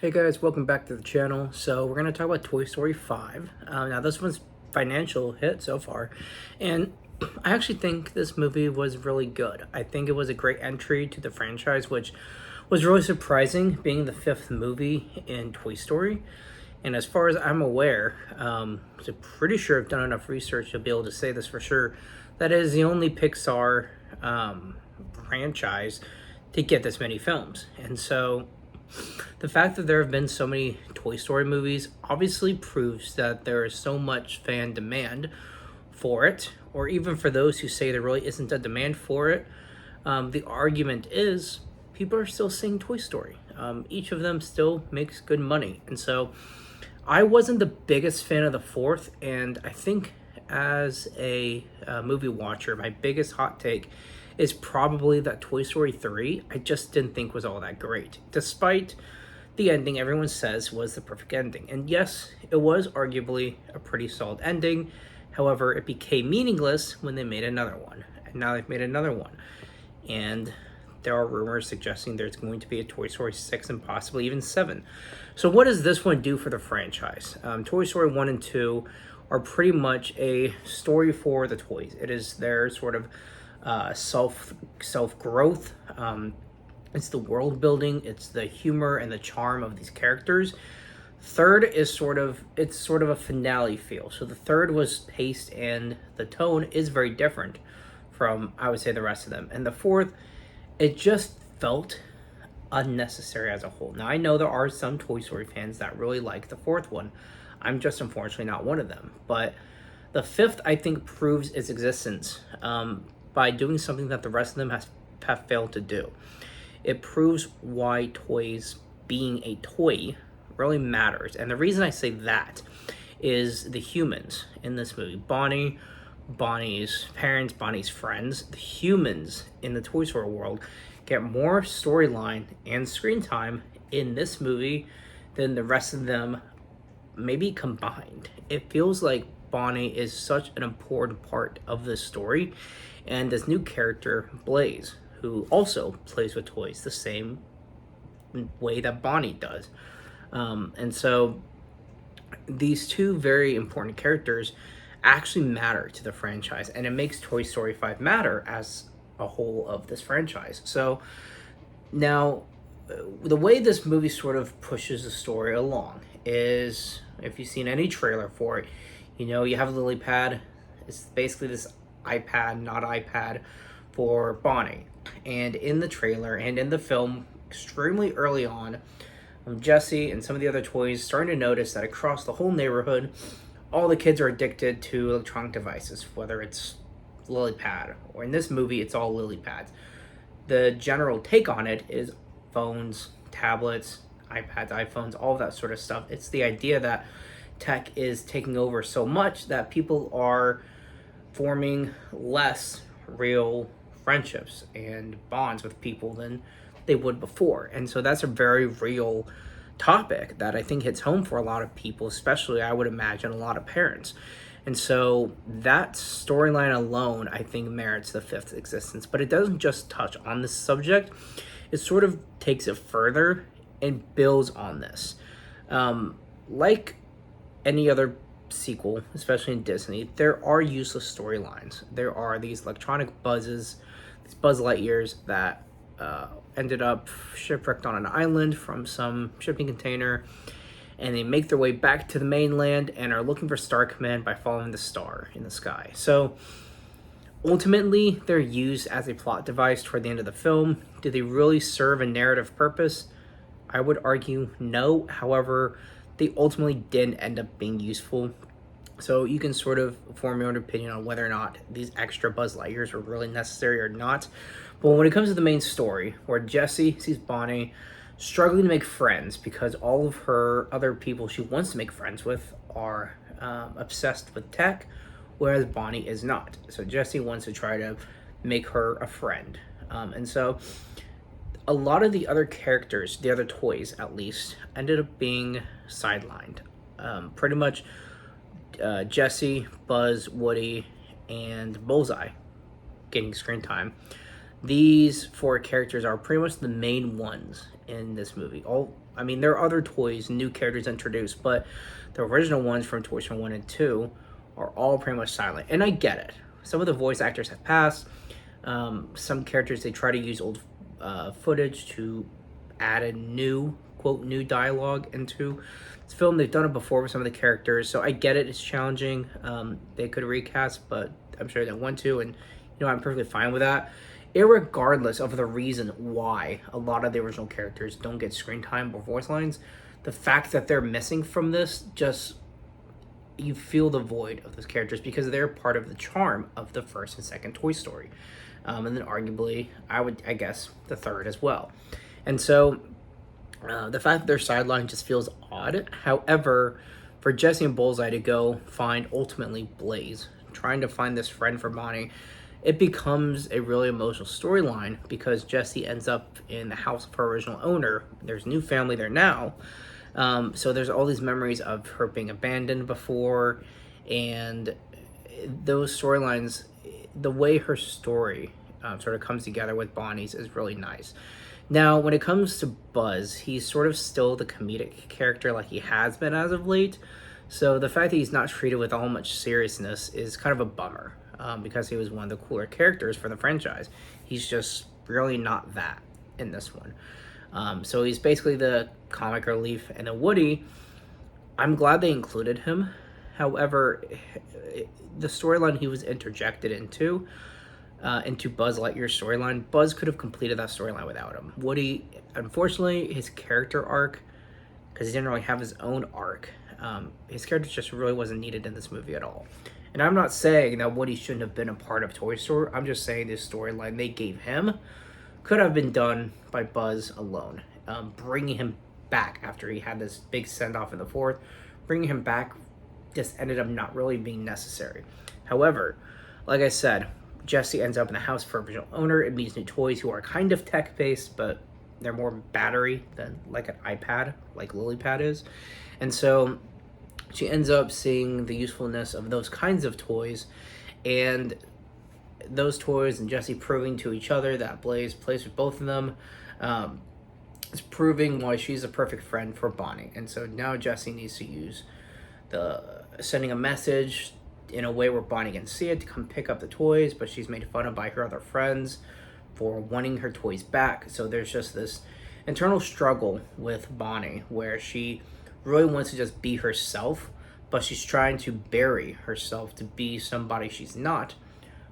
Hey guys, welcome back to the channel. So we're going to talk about Toy Story 5. Now this one's financial hit so far, and I actually think this movie was really good. I think it was a great entry to the franchise, which was really surprising, being the fifth movie in Toy Story. And as far as I'm aware, so pretty sure I've done enough research to be able to say this for sure, that is the only Pixar franchise to get this many films. And so the fact that there have been so many Toy Story movies obviously proves that there is so much fan demand for it, or even for those who say there really isn't a demand for it. The argument is people are still seeing Toy Story. Each of them still makes good money. And so I wasn't the biggest fan of the fourth, and I think as a movie watcher, my biggest hot take is probably that Toy Story 3 I just didn't think was all that great, despite the ending everyone says was the perfect ending. And yes, it was arguably a pretty solid ending. However, it became meaningless when they made another one. And now they've made another one. And there are rumors suggesting there's going to be a Toy Story 6 and possibly even 7. So what does this one do for the franchise? Toy Story 1 and 2 are pretty much a story for the toys. It is their sort of self growth. It's the world building. It's the humor and the charm of these characters. Third is sort of a finale feel. So the third was paced and the tone is very different from, I would say, the rest of them. And the fourth, it just felt unnecessary as a whole. Now I know there are some Toy Story fans that really like the fourth one. I'm just unfortunately not one of them. But the fifth, I think, proves its existence by doing something that the rest of them have failed to do. It proves why toys being a toy really matters. And the reason I say that is the humans in this movie. Bonnie, Bonnie's parents, Bonnie's friends, the humans in the Toy Story world get more storyline and screen time in this movie than the rest of them maybe combined. It feels like Bonnie is such an important part of this story, and this new character, Blaze, who also plays with toys the same way that Bonnie does. And so these two very important characters actually matter to the franchise, and it makes Toy Story 5 matter as a whole of this franchise. So now, the way this movie sort of pushes the story along is, if you've seen any trailer for it, you know you have a lily pad. It's basically this iPad, not iPad, for Bonnie. And in the trailer and in the film, extremely early on, Jesse and some of the other toys starting to notice that across the whole neighborhood, all the kids are addicted to electronic devices, whether it's lily pad, or in this movie, it's all lily pads. The general take on it is phones, tablets, iPads, iPhones, all of that sort of stuff. It's the idea that tech is taking over so much that people are forming less real friendships and bonds with people than they would before. And so that's a very real topic that I think hits home for a lot of people, especially, I would imagine, a lot of parents. And so that storyline alone, I think, merits the fifth existence. But it doesn't just touch on this subject. It sort of takes it further and builds on this. Like any other sequel, especially in Disney, there are useless storylines. There are these electronic buzzes, these Buzz Lightyears that ended up shipwrecked on an island from some shipping container, and they make their way back to the mainland and are looking for Star Command by following the star in the sky. So ultimately, they're used as a plot device toward the end of the film. Do they really serve a narrative purpose? I would argue no. However, they ultimately didn't end up being useful. So you can sort of form your own opinion on whether or not these extra Buzz Lightyears were really necessary or not. But when it comes to the main story, where Jessie sees Bonnie struggling to make friends because all of her other people she wants to make friends with are obsessed with tech, whereas Bonnie is not. So Jessie wants to try to make her a friend. And so a lot of the other characters, the other toys at least, ended up being sidelined. Pretty much Jessie, Buzz, Woody, and Bullseye getting screen time. These four characters are pretty much the main ones in this movie. All I mean, there are other toys, new characters introduced, but the original ones from Toy Story 1 and 2 are all pretty much silent. And I get it. Some of the voice actors have passed. Some characters, they try to use old footage to add a new, quote, new dialogue into this film. They've done it before with some of the characters, so I get it. It's challenging. They could recast, but I'm sure they want to, and I'm perfectly fine with that. Irregardless of the reason why a lot of the original characters don't get screen time or voice lines, the fact that they're missing from this, just, you feel the void of those characters because they're part of the charm of the first and second Toy Story. And then arguably, I guess, the third as well. And so the fact that they're sidelined just feels odd. However, for Jessie and Bullseye to go find ultimately Blaze, trying to find this friend for Bonnie, it becomes a really emotional storyline because Jessie ends up in the house of her original owner. There's a new family there now. So there's all these memories of her being abandoned before, and those storylines, the way her story sort of comes together with Bonnie's is really nice. Now, when it comes to Buzz, he's sort of still the comedic character like he has been as of late. So the fact that he's not treated with all much seriousness is kind of a bummer because he was one of the cooler characters for the franchise. He's just really not that in this one. So he's basically the comic relief. And then Woody, I'm glad they included him. However, the storyline he was interjected into Buzz Lightyear's storyline, Buzz could have completed that storyline without him. Woody, unfortunately, his character arc, because he didn't really have his own arc, his character just really wasn't needed in this movie at all. And I'm not saying that Woody shouldn't have been a part of Toy Story. I'm just saying this storyline they gave him could have been done by Buzz alone. Bringing him back after he had this big send-off in the fourth, bringing him back just ended up not really being necessary. However, like I said, Jessie ends up in the house for her original owner. It meets new toys who are kind of tech-based, but they're more battery than like an iPad, like LilyPad is. And so she ends up seeing the usefulness of those kinds of toys, and those toys and Jessie proving to each other that Blaze plays with both of them is proving why she's a perfect friend for Bonnie. And so now Jessie needs to use sending a message in a way where Bonnie can see it to come pick up the toys, but she's made fun of by her other friends for wanting her toys back. So there's just this internal struggle with Bonnie where she really wants to just be herself, but she's trying to bury herself to be somebody she's not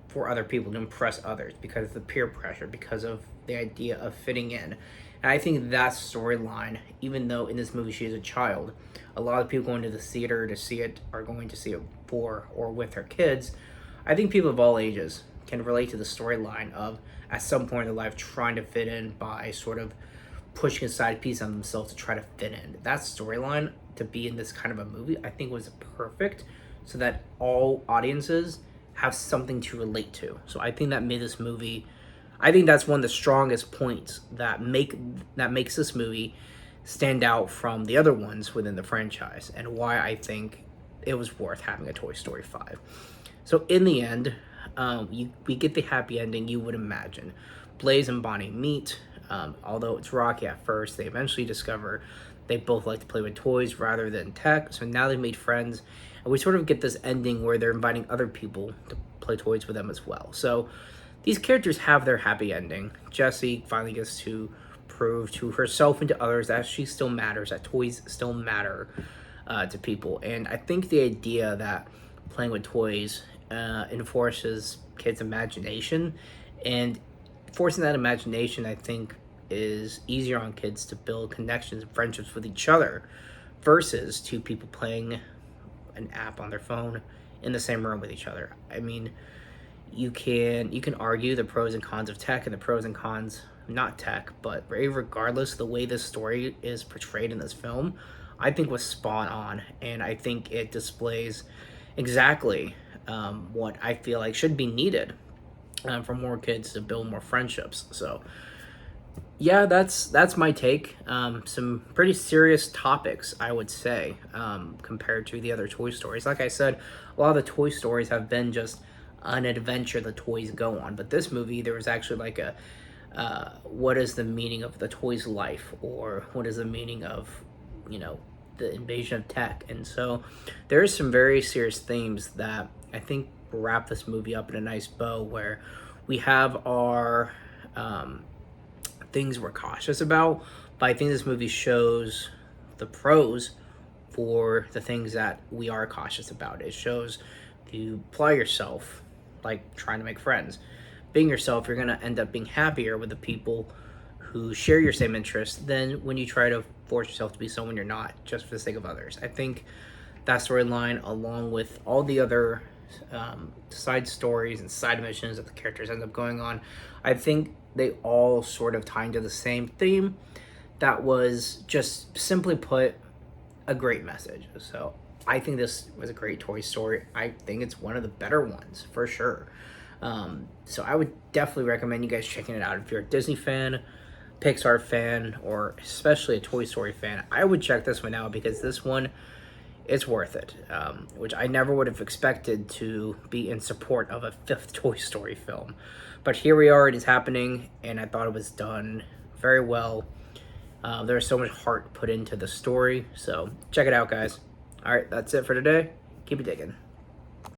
for other people, to impress others because of the peer pressure, because of the idea of fitting in. And I think that storyline, even though in this movie she is a child, a lot of people going to the theater to see it are going to see it for or with their kids. I think people of all ages can relate to the storyline of, at some point in their life, trying to fit in by sort of pushing aside a piece of themselves to try to fit in. That storyline, to be in this kind of a movie, I think was perfect so that all audiences have something to relate to. So I think that made this movie, I think that's one of the strongest points that makes this movie stand out from the other ones within the franchise, and why I think it was worth having a Toy Story 5. So in the end, we get the happy ending you would imagine. Blaze and Bonnie meet. Although it's rocky at first, they eventually discover they both like to play with toys rather than tech. So now they've made friends, and we sort of get this ending where they're inviting other people to play toys with them as well. So these characters have their happy ending. Jessie finally gets to prove to herself and to others that she still matters, that toys still matter to people. And I think the idea that playing with toys enforces kids' imagination, and forcing that imagination, I think, is easier on kids to build connections and friendships with each other versus two people playing an app on their phone in the same room with each other. I mean, you can argue the pros and cons of tech and the pros and cons not tech, but regardless, the way this story is portrayed in this film, I think was spot on, and I think it displays exactly what I feel like should be needed for more kids to build more friendships. So yeah, that's my take. Some pretty serious topics, I would say, compared to the other Toy Stories. Like I said, a lot of the Toy Stories have been just an adventure the toys go on, but this movie, there was actually like a what is the meaning of the toy's life, or what is the meaning of, you know, the invasion of tech. And so there are some very serious themes that I think wrap this movie up in a nice bow, where we have our things we're cautious about, but I think this movie shows the pros for the things that we are cautious about. It shows if you apply yourself, like trying to make friends, being yourself, you're going to end up being happier with the people who share your same interests than when you try to force yourself to be someone you're not just for the sake of others. I think that storyline, along with all the other side stories and side missions that the characters end up going on, I think they all sort of tie into the same theme that was, just simply put, a great message. So I think this was a great Toy Story. I think it's one of the better ones for sure. So I would definitely recommend you guys checking it out. If you're a Disney fan, Pixar fan, or especially a Toy Story fan, I would check this one out, because this one, it's worth it. Which I never would have expected to be in support of a fifth Toy Story film. But here we are, it is happening, and I thought it was done very well. There's so much heart put into the story, so check it out, guys. All right, that's it for today. Keep it digging.